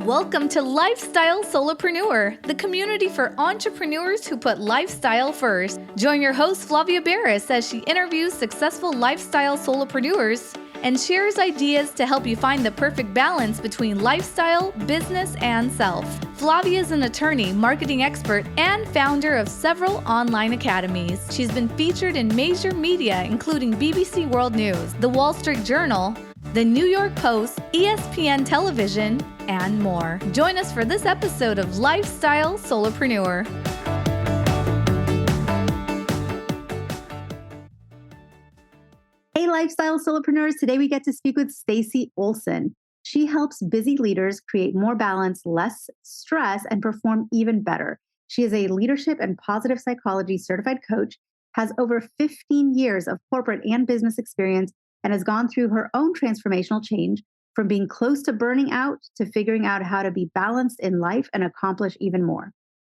Welcome to Lifestyle Solopreneur, the community for entrepreneurs who put lifestyle first. Join your host, Flavia Barris, as she interviews successful lifestyle solopreneurs and shares ideas to help you find the perfect balance between lifestyle, business, and self. Flavia is an attorney, marketing expert, and founder of several online academies. She's been featured in major media, including BBC World News, The Wall Street Journal, The New York Post, ESPN Television, and more. Join us for this episode of Lifestyle Solopreneur. Hey, Lifestyle Solopreneurs. Today we get to speak with Stacey Olson. She helps busy leaders create more balance, less stress, and perform even better. She is a leadership and positive psychology certified coach, has over 15 years of corporate and business experience, and has gone through her own transformational change from being close to burning out to figuring out how to be balanced in life and accomplish even more.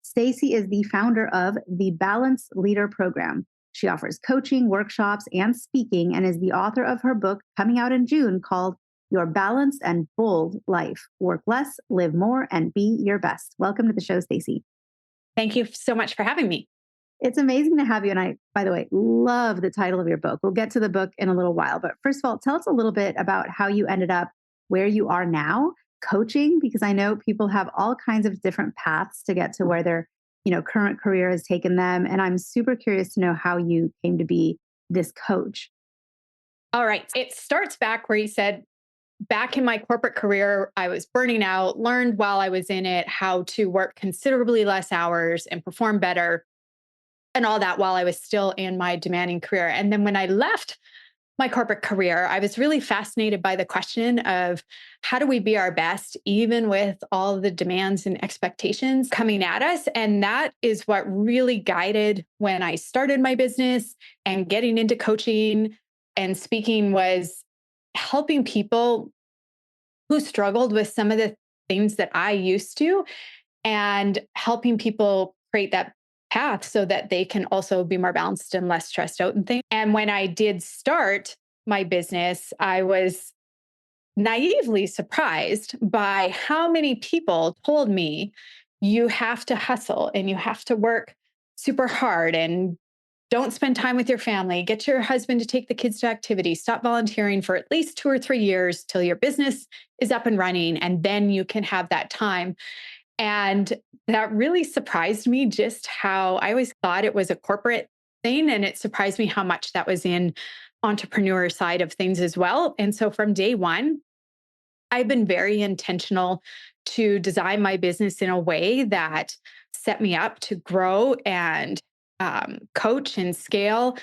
Stacey is the founder of the Balanced Leader Program. She offers coaching, workshops, and speaking, and is the author of her book coming out in June called Your Balanced and Bold Life. Work less, live more, and be your best. Welcome to the show, Stacey. Thank you so much for having me. It's amazing to have you. And I, by the way, love the title of your book. We'll get to the book in a little while. But first of all, tell us a little bit about how you ended up where you are now coaching, because I know people have all kinds of different paths to get to where their current career has taken them. And I'm super curious to know how you came to be this coach. All right. It starts back where you said, back in my corporate career, I was burning out, learned while I was in it how to work considerably less hours and perform better and all that while I was still in my demanding career. And then when I left my corporate career, I was really fascinated by the question of how do we be our best, even with all the demands and expectations coming at us. And that is what really guided when I started my business and getting into coaching and speaking, was helping people who struggled with some of the things that I used to, and helping people create that path so that they can also be more balanced and less stressed out and things. And when I did start my business, I was naively surprised by how many people told me, you have to hustle and you have to work super hard and don't spend time with your family. Get your husband to take the kids to activities. Stop volunteering for at least 2 or 3 years till your business is up and running. And then you can have that time. And that really surprised me, just how I always thought it was a corporate thing. And it surprised me how much that was in entrepreneur side of things as well. And so from day one, I've been very intentional to design my business in a way that set me up to grow and coach and scale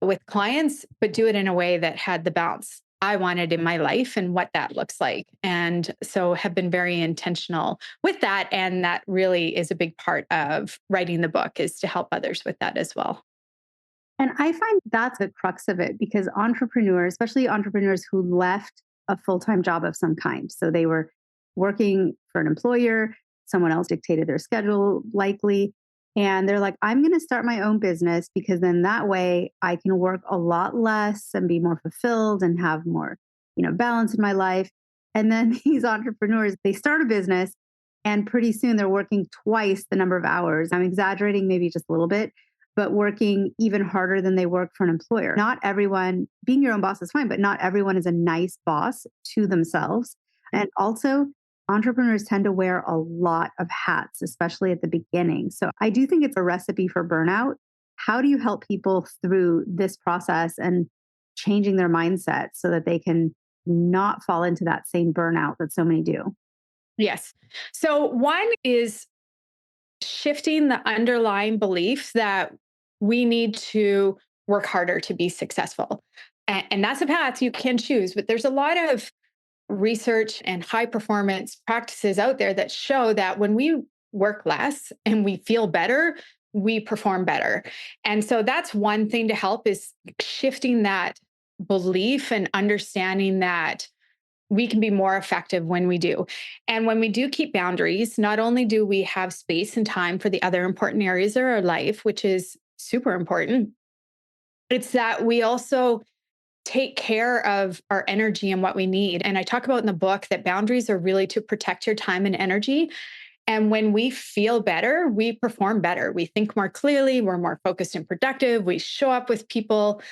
with clients, but do it in a way that had the balance I wanted in my life and what that looks like. And so have been very intentional with that. And that really is a big part of writing the book, is to help others with that as well. And I find that's the crux of it, because entrepreneurs, especially entrepreneurs who left a full-time job of some kind, so they were working for an employer, someone else dictated their schedule likely, and they're like, I'm going to start my own business because then that way I can work a lot less and be more fulfilled and have more, balance in my life. And then these entrepreneurs, they start a business and pretty soon they're working twice the number of hours. I'm exaggerating maybe just a little bit, but working even harder than they work for an employer. Not everyone, being your own boss is fine, but not everyone is a nice boss to themselves. And also, entrepreneurs tend to wear a lot of hats, especially at the beginning. So I do think it's a recipe for burnout. How do you help people through this process and changing their mindset so that they can not fall into that same burnout that so many do? Yes. So one is shifting the underlying belief that we need to work harder to be successful. And that's a path you can choose, but there's a lot of research and high performance practices out there that show that when we work less and we feel better, we perform better. And so that's one thing to help, is shifting that belief and understanding that we can be more effective when we do. And when we do keep boundaries, not only do we have space and time for the other important areas of our life, which is super important, it's that we also take care of our energy and what we need. And I talk about in the book that boundaries are really to protect your time and energy. And when we feel better, we perform better. We think more clearly, we're more focused and productive. We show up with people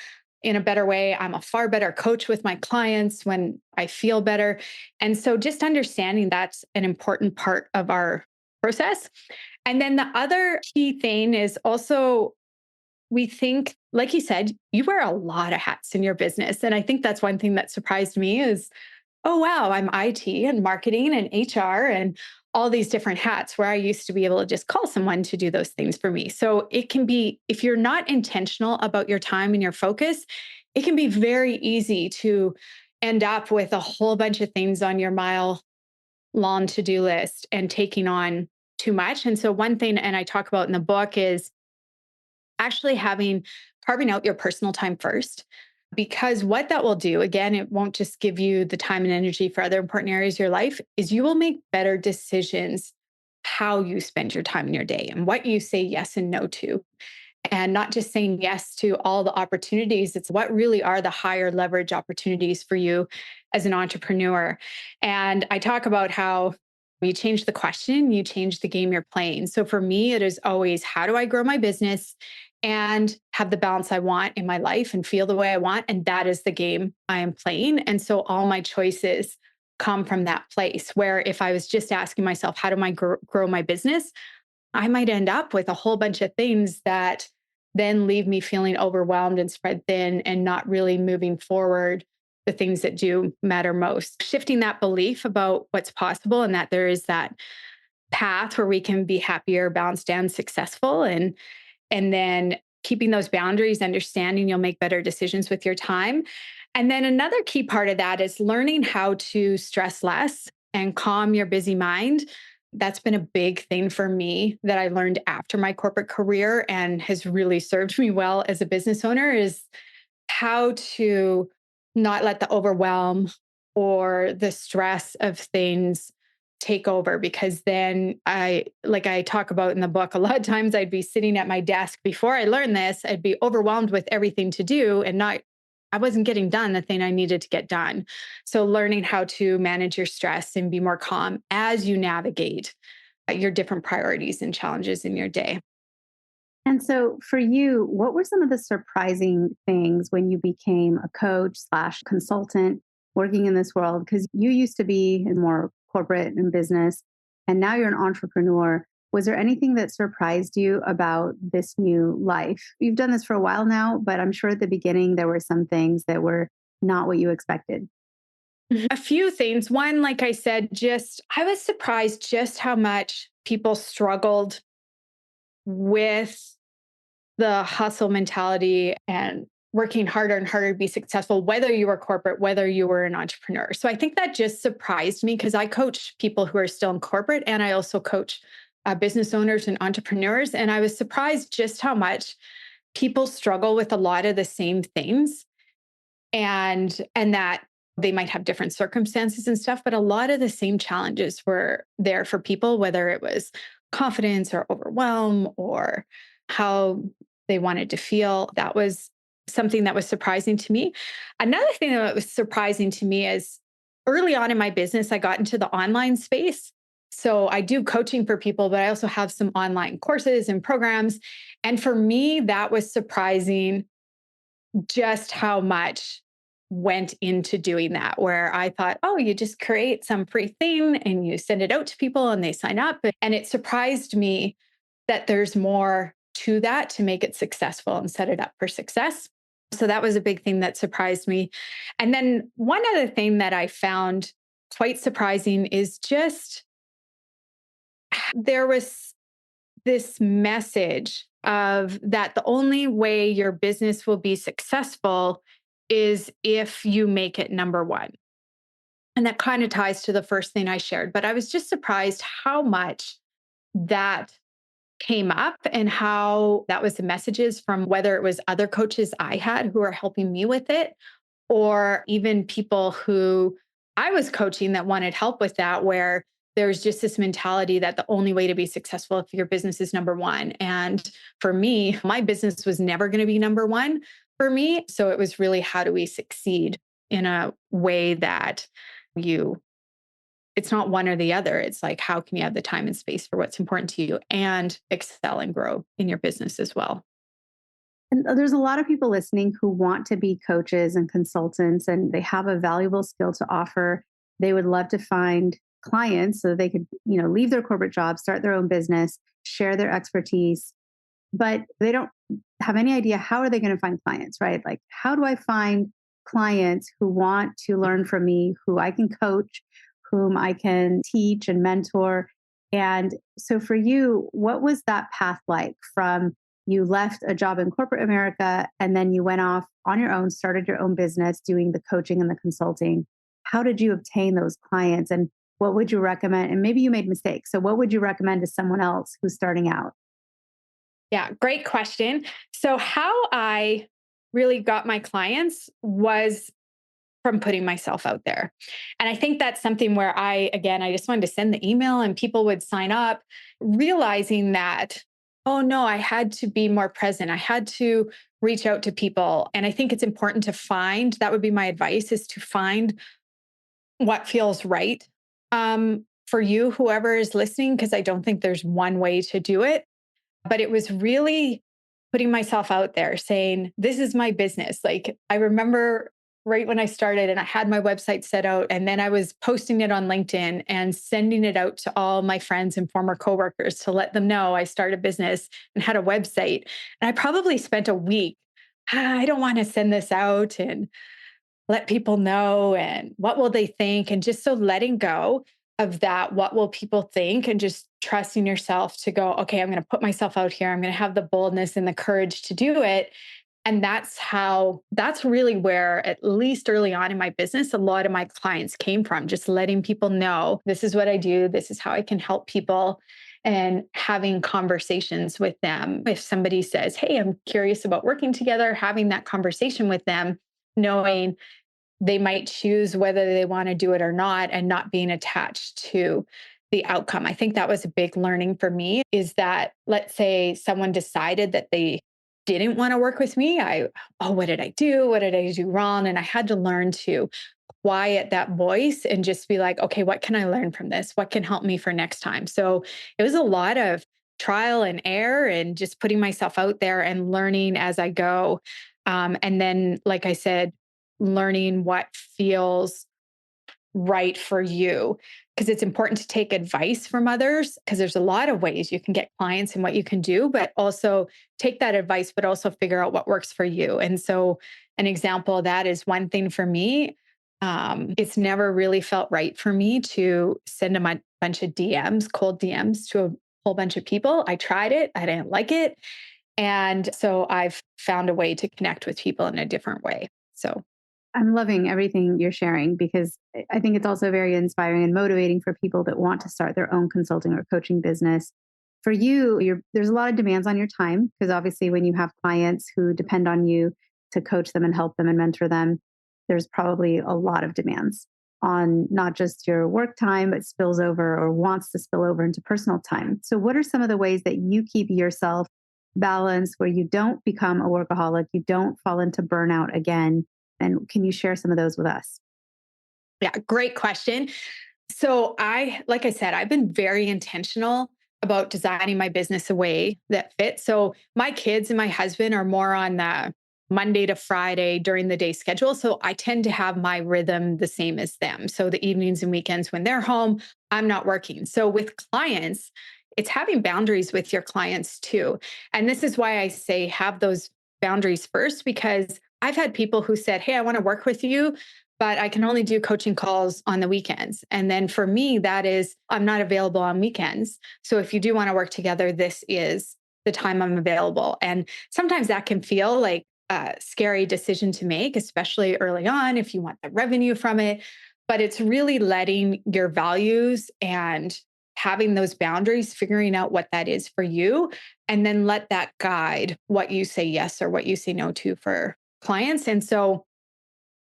in a better way. I'm a far better coach with my clients when I feel better. And so just understanding that's an important part of our process. And then the other key thing is also we think, like you said, you wear a lot of hats in your business. And I think that's one thing that surprised me is, oh, wow, I'm IT and marketing and HR and all these different hats where I used to be able to just call someone to do those things for me. So it can be, if you're not intentional about your time and your focus, it can be very easy to end up with a whole bunch of things on your mile long to-do list and taking on too much. And so one thing, and I talk about in the book, is actually carving out your personal time first. Because what that will do, again, it won't just give you the time and energy for other important areas of your life, is you will make better decisions how you spend your time in your day and what you say yes and no to. And not just saying yes to all the opportunities, it's what really are the higher leverage opportunities for you as an entrepreneur. And I talk about how you change the question, you change the game you're playing. So for me, it is always, how do I grow my business and have the balance I want in my life and feel the way I want? And that is the game I am playing. And so all my choices come from that place where if I was just asking myself, how do I grow my business? I might end up with a whole bunch of things that then leave me feeling overwhelmed and spread thin and not really moving forward the things that do matter most. Shifting that belief about what's possible and that there is that path where we can be happier, balanced, and successful. And then keeping those boundaries, understanding you'll make better decisions with your time. And then another key part of that is learning how to stress less and calm your busy mind. That's been a big thing for me that I learned after my corporate career and has really served me well as a business owner, is how to not let the overwhelm or the stress of things take over. Because then like I talk about in the book, a lot of times I'd be sitting at my desk before I learned this, I'd be overwhelmed with everything to do and I wasn't getting done the thing I needed to get done. So learning how to manage your stress and be more calm as you navigate your different priorities and challenges in your day. And so for you, what were some of the surprising things when you became a coach slash consultant working in this world? Because you used to be in more corporate and business, and now you're an entrepreneur. Was there anything that surprised you about this new life? You've done this for a while now, but I'm sure at the beginning there were some things that were not what you expected. A few things. One, like I said, I was surprised just how much people struggled with the hustle mentality and working harder and harder to be successful, whether you were corporate, whether you were an entrepreneur. So I think that just surprised me because I coach people who are still in corporate and I also coach business owners and entrepreneurs. And I was surprised just how much people struggle with a lot of the same things and that they might have different circumstances and stuff, but a lot of the same challenges were there for people, whether it was confidence or overwhelm or how they wanted to feel. That was something that was surprising to me. Another thing that was surprising to me is early on in my business, I got into the online space. So I do coaching for people, but I also have some online courses and programs. And for me, that was surprising just how much went into doing that, where I thought, oh, you just create some free thing and you send it out to people and they sign up. And it surprised me that there's more to that to make it successful and set it up for success. So that was a big thing that surprised me. And then one other thing that I found quite surprising is just there was this message of that the only way your business will be successful is if you make it number one. And that kind of ties to the first thing I shared, but I was just surprised how much that came up and how that was the messages from whether it was other coaches I had who are helping me with it, or even people who I was coaching that wanted help with that, where there's just this mentality that the only way to be successful if your business is number one. And for me, my business was never going to be number one, for me. So it was really, how do we succeed in a way that you, it's not one or the other. It's like, how can you have the time and space for what's important to you and excel and grow in your business as well? And there's a lot of people listening who want to be coaches and consultants, and they have a valuable skill to offer. They would love to find clients so they could, leave their corporate job, start their own business, share their expertise, but they don't have any idea how are they going to find clients, right? Like, how do I find clients who want to learn from me, who I can coach, whom I can teach and mentor? And so for you, what was that path like from you left a job in corporate America and then you went off on your own, started your own business doing the coaching and the consulting? How did you obtain those clients and what would you recommend? And maybe you made mistakes. So what would you recommend to someone else who's starting out? Yeah, great question. So, how I really got my clients was from putting myself out there. And I think that's something where I just wanted to send the email and people would sign up, realizing that, oh no, I had to be more present. I had to reach out to people. And I think it's important to find, that would be my advice, is to find what feels right for you, whoever is listening, because I don't think there's one way to do it. But it was really putting myself out there saying, this is my business. Like, I remember right when I started and I had my website set out, and then I was posting it on LinkedIn and sending it out to all my friends and former coworkers to let them know I started a business and had a website. And I probably spent a week, I don't want to send this out and let people know, and what will they think? And just so letting go of that, what will people think? And just trusting yourself to go, okay, I'm going to put myself out here. I'm going to have the boldness and the courage to do it. And that's really where, at least early on in my business, a lot of my clients came from, just letting people know this is what I do. This is how I can help people, and having conversations with them. If somebody says, hey, I'm curious about working together, having that conversation with them, knowing they might choose whether they want to do it or not, and not being attached to the outcome. I think that was a big learning for me, is that, let's say someone decided that they didn't want to work with me. What did I do? What did I do wrong? And I had to learn to quiet that voice and just be like, okay, what can I learn from this? What can help me for next time? So it was a lot of trial and error and just putting myself out there and learning as I go. And then, like I said, learning what feels right for you, because it's important to take advice from others, because there's a lot of ways you can get clients and what you can do, but also take that advice, but also figure out what works for you. And so an example of that is, one thing for me, it's never really felt right for me to send a bunch of DMs, cold DMs, to a whole bunch of people. I tried it. I didn't like it. And so I've found a way to connect with people in a different way. So I'm loving everything you're sharing because I think it's also very inspiring and motivating for people that want to start their own consulting or coaching business. For you, there's a lot of demands on your time because obviously when you have clients who depend on you to coach them and help them and mentor them, there's probably a lot of demands on not just your work time, but spills over or wants to spill over into personal time. So what are some of the ways that you keep yourself balanced where you don't become a workaholic, you don't fall into burnout again? And can you share some of those with us? yeah, great question. So like I said, I've been very intentional about designing my business a way that fits. So my kids and my husband are more on the Monday to Friday during the day schedule. So I tend to have my rhythm the same as them. So the evenings and weekends when they're home, I'm not working. So with clients, it's having boundaries with your clients too. And this is why I say have those boundaries first, because I've had people who said, hey, I want to work with you, but I can only do coaching calls on the weekends. And then for me, that is, I'm not available on weekends. So if you do want to work together, this is the time I'm available. And sometimes that can feel like a scary decision to make, especially early on if you want the revenue from it. But it's really letting your values and having those boundaries, figuring out what that is for you, and then let that guide what you say yes or what you say no to for clients. And so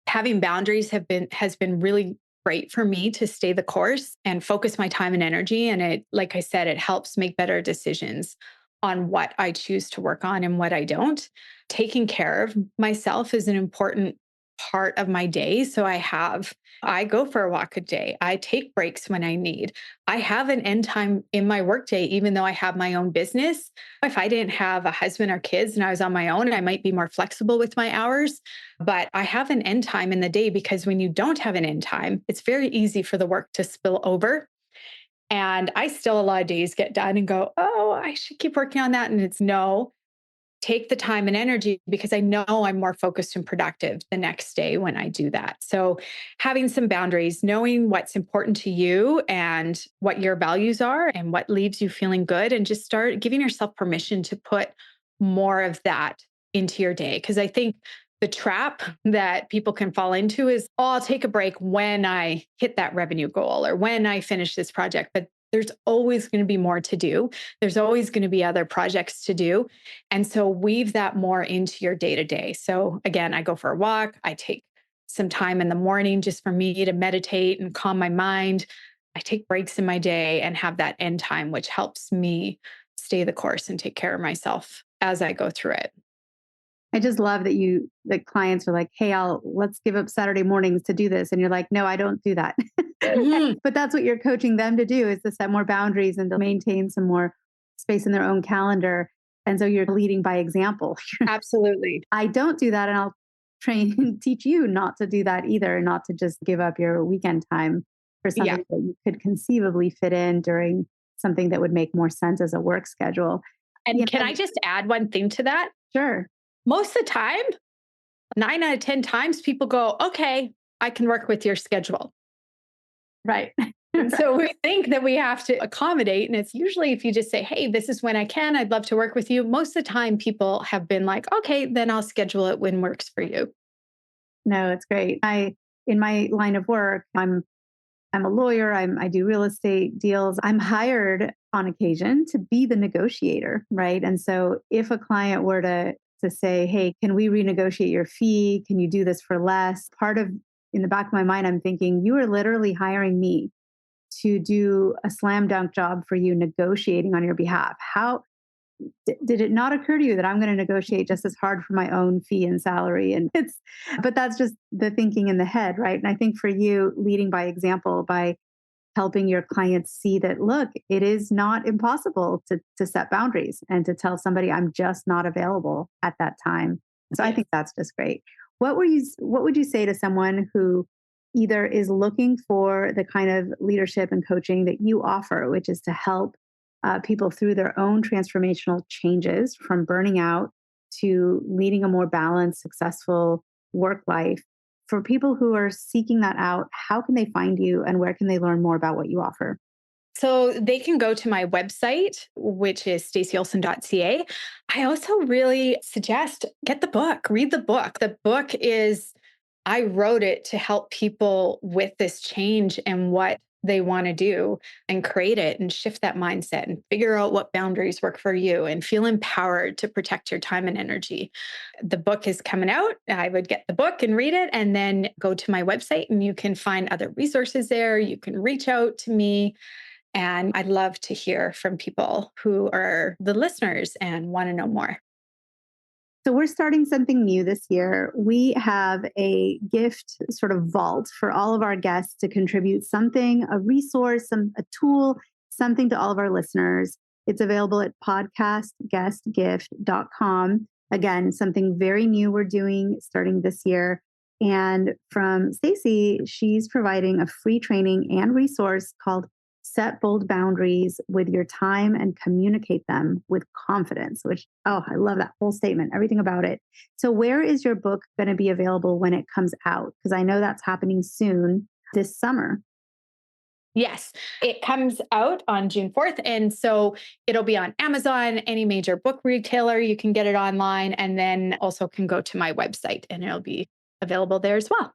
having boundaries has been really great for me to stay the course and focus my time and energy. And it, like I said, it helps make better decisions on what I choose to work on and what I don't. Taking care of myself is an important part of my day. So I go for a walk a day. I take breaks when I need. I have an end time in my workday, even though I have my own business. If I didn't have a husband or kids and I was on my own, I might be more flexible with my hours. But I have an end time in the day because when you don't have an end time, it's very easy for the work to spill over. And I still a lot of days get done and go, oh, I should keep working on that. And it's no, take the time and energy because I know I'm more focused and productive the next day when I do that. So, having some boundaries, knowing what's important to you and what your values are and what leaves you feeling good, and just start giving yourself permission to put more of that into your day. Because I think the trap that people can fall into is, oh, I'll take a break when I hit that revenue goal or when I finish this project. But there's always going to be more to do. There's always going to be other projects to do. And so weave that more into your day to day. So again, I go for a walk. I take some time in the morning just for me to meditate and calm my mind. I take breaks in my day and have that end time, which helps me stay the course and take care of myself as I go through it. I just love that clients are like, hey, let's give up Saturday mornings to do this. And you're like, no, I don't do that. Mhm. But that's what you're coaching them to do, is to set more boundaries and to maintain some more space in their own calendar. And so you're leading by example. Absolutely. I don't do that. And I'll train and teach you not to do that either, not to just give up your weekend time for Yeah. something that you could conceivably fit in during something that would make more sense as a work schedule. And can I just add one thing to that? Sure. Most of the time, 9 out of 10 times, people go, okay, I can work with your schedule. Right. And so we think that we have to accommodate. And it's usually if you just say, hey, this is when I can, I'd love to work with you. Most of the time, people have been like, okay, then I'll schedule it when works for you. No, it's great. In my line of work, I'm a lawyer. I do real estate deals. I'm hired on occasion to be the negotiator, right? And so if a client were to say, hey, can we renegotiate your fee? Can you do this for less? In the back of my mind, I'm thinking, you are literally hiring me to do a slam dunk job for you, negotiating on your behalf. How did it not occur to you that I'm going to negotiate just as hard for my own fee and salary? But that's just the thinking in the head, right? And I think for you, leading by example, by helping your clients see that, look, it is not impossible to set boundaries and to tell somebody, I'm just not available at that time. So I think that's just great. What would you say to someone who either is looking for the kind of leadership and coaching that you offer, which is to help people through their own transformational changes from burning out to leading a more balanced, successful work life? For people who are seeking that out, how can they find you and where can they learn more about what you offer? So they can go to my website, which is staceyolson.ca. I also really suggest get the book, read the book. The book I wrote it to help people with this change and what they want to do and create it and shift that mindset and figure out what boundaries work for you and feel empowered to protect your time and energy. The book is coming out. I would get the book and read it and then go to my website and you can find other resources there. You can reach out to me. And I'd love to hear from people who are the listeners and want to know more. So we're starting something new this year. We have a gift sort of vault for all of our guests to contribute something, a resource, a tool, something to all of our listeners. It's available at podcastguestgift.com. Again, something very new we're doing starting this year. And from Stacey, she's providing a free training and resource called Set Bold Boundaries with Your Time and Communicate Them with Confidence, which, oh, I love that whole statement, everything about it. So where is your book going to be available when it comes out? Because I know that's happening soon this summer. Yes, it comes out on June 4th. And so it'll be on Amazon, any major book retailer. You can get it online and then also can go to my website and it'll be available there as well.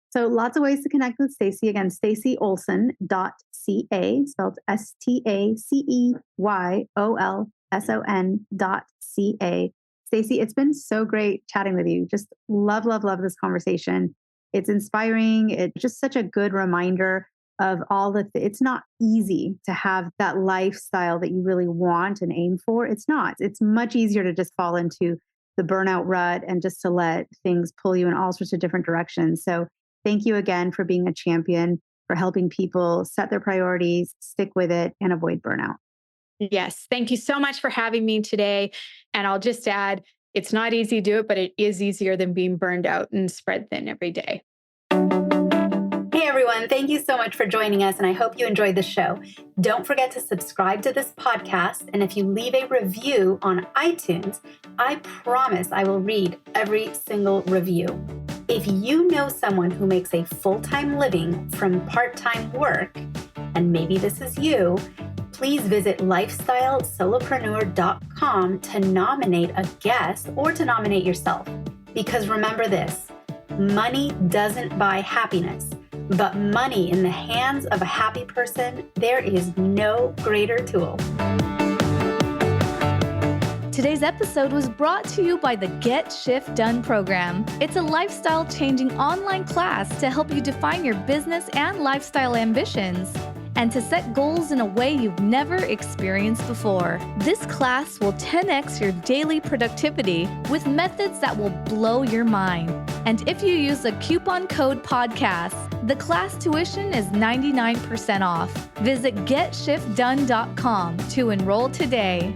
So lots of ways to connect with Stacey. Again, staceyolson.ca, spelled STACEYOLSON.ca. Stacey, it's been so great chatting with you. Just love this conversation. It's inspiring. It's just such a good reminder of all it's not easy to have that lifestyle that you really want and aim for. It's not. It's much easier to just fall into the burnout rut and just to let things pull you in all sorts of different directions. So thank you again for being a champion, for helping people set their priorities, stick with it, and avoid burnout. Yes. Thank you so much for having me today. And I'll just add, it's not easy to do it, but it is easier than being burned out and spread thin every day. Hey everyone, thank you so much for joining us, and I hope you enjoyed the show. Don't forget to subscribe to this podcast, and if you leave a review on iTunes, I promise I will read every single review. If you know someone who makes a full-time living from part-time work, and maybe this is you, please visit lifestylesolopreneur.com to nominate a guest or to nominate yourself. Because remember this, money doesn't buy happiness. But money in the hands of a happy person, there is no greater tool. Today's episode was brought to you by the Get Shift Done program. It's a lifestyle-changing online class to help you define your business and lifestyle ambitions and to set goals in a way you've never experienced before. This class will 10x your daily productivity with methods that will blow your mind. And if you use the coupon code podcast, the class tuition is 99% off. Visit GetShiftDone.com to enroll today.